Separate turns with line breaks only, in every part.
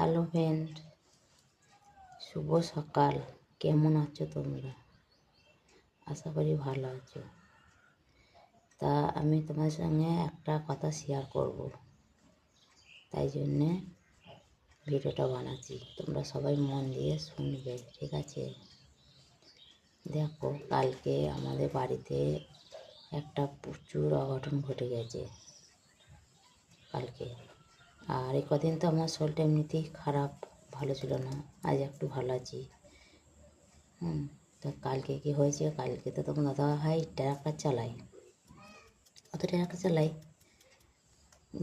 Hello friend, শুভ সকাল। কেমন আছো তোমরা? আশা করি ভালো আছো। তা আমি তোমার সঙ্গে একটা কথা শেয়ার করব, তাই জন্যে ভিডিওটা বানাচ্ছি। তোমরা সবাই মন দিয়ে শুনবে, ঠিক আছে? দেখো, কালকে আমাদের বাড়িতে একটা প্রচুর অঘটন ঘটে গেছে কালকে। আর এই কদিন তো আমার শরীরটা এমনিতেই খারাপ, ভালো ছিল না। আজ একটু ভালো আছি। তো কালকে কি হয়েছে, কালকে তো তখন দাদা ভাই ট্রাক্টর চালায়, ট্রাক্টর চালাই।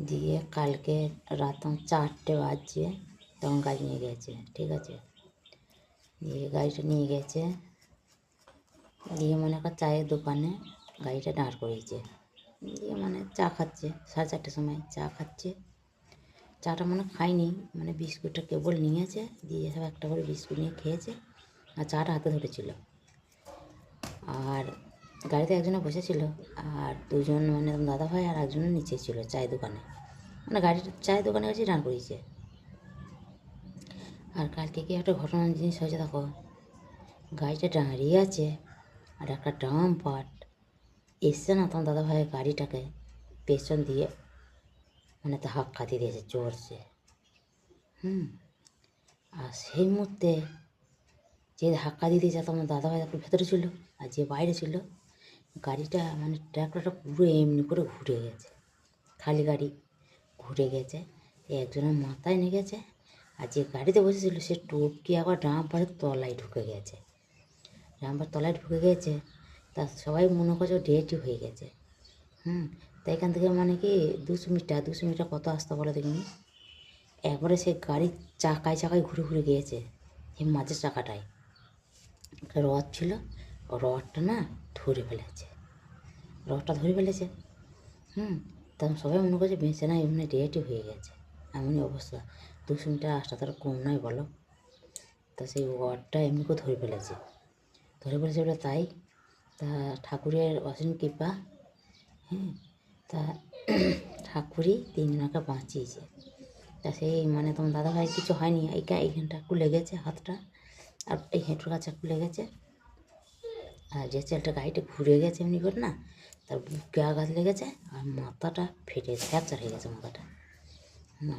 দিয়ে কালকে রাত 4টে বাজছে, তখন গাড়ি নিয়ে গেছে, ঠিক আছে? দিয়ে গাড়িটা নিয়ে গেছে, দিয়ে মনে কর চায়ের দোকানে গাড়িটা দাঁড় করিয়েছে। দিয়ে চা খাচ্ছে, 4:30টার সময় চা খাচ্ছে। চাটা খায়নি, বিস্কুটটা কেবল নিয়েছে, দিয়ে সব একটা করে বিস্কুট নিয়ে খেয়েছে, আর চাটা হাতে ধরেছিল। আর গাড়িতে একজনে বসেছিল, আর দুজন দাদা ভাই আর একজনের নিচে ছিল চায়ের দোকানে, গাড়ির চায়ের দোকানে কাছে দাঁড় করিয়েছে। আর কালকে কি একটা ঘটনার জিনিস হয়েছে, দেখো, গাড়িটা দাঁড়িয়ে আছে, আর একটা ডাম্পার এসছে না, তোমার দাদা ভাইয়ের গাড়িটাকে পেছন দিয়ে তো ধাক্কা দিয়ে দিয়েছে জোরসে। আর সেই মুহূর্তে যে ধাক্কা দিয়ে দিয়েছে, তোমার দাদা ভাই একটু ভেতরে ছিল, আর যে বাইরে ছিল, গাড়িটা ট্রাক্টরটা পুরো এমনি করে ঘুরে গেছে, খালি গাড়ি ঘুরে গেছে, একজনের মাথায় নিয়ে গেছে। আর যে গাড়িতে বসেছিল সে টপকে আবার ডাম্পারের তলায় ঢুকে গেছে, ডাম্পার তলায় ঢুকে গেছে। তা সবাই মনে করছে ডেটই হয়ে গেছে। তাই এখান থেকে কি 200 মিটার কত আসতে বলে দেখিনি। একবারে সে গাড়ির চাকায় চাকায় ঘুরে ঘুরে গিয়েছে, এই মাঝের চাকাটায় একটা রড ছিল, রডটা ধরে ফেলেছে, তখন সবাই মনে করছে বেঁচে না, এমনি ডেটই হয়ে গেছে। এমনই অবস্থা, 200 মিটার আসটা তার কম নয় বলো। তা সেই রডটা এমনি করে ধরে ফেলেছে বলে তাই। তা ঠাকুরের অসীম কৃপা, তা ঠাকুরই 3জনকে বাঁচিয়েছে। তা সেই তোমার দাদাভাই কিছু হয়নি, এইখানটা একটু লেগেছে হাতটা, আর এই হেঁটুর কাছে একটু লেগেছে। আর যে ছেলেটা গাড়িটা ঘুরে গেছে এমনি করে তার বুকে আঘাত লেগেছে, আর মাথাটা ফেটে ফ্র্যাকচার হয়ে গেছে মাথাটা।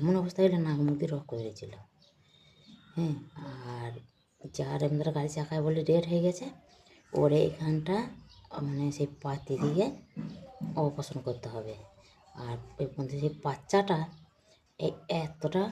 এমন অবস্থা হলে নাক মুখ দিয়ে রক্ত বেরিয়েছিল। আর যার এমনি গাড়ি চাকায় বলে ডেট হয়ে গেছে, ওর এইখানটা সেই পাতি দিয়ে অপারেশন করতে হবে। আর সেই বাচ্চাটা এতটা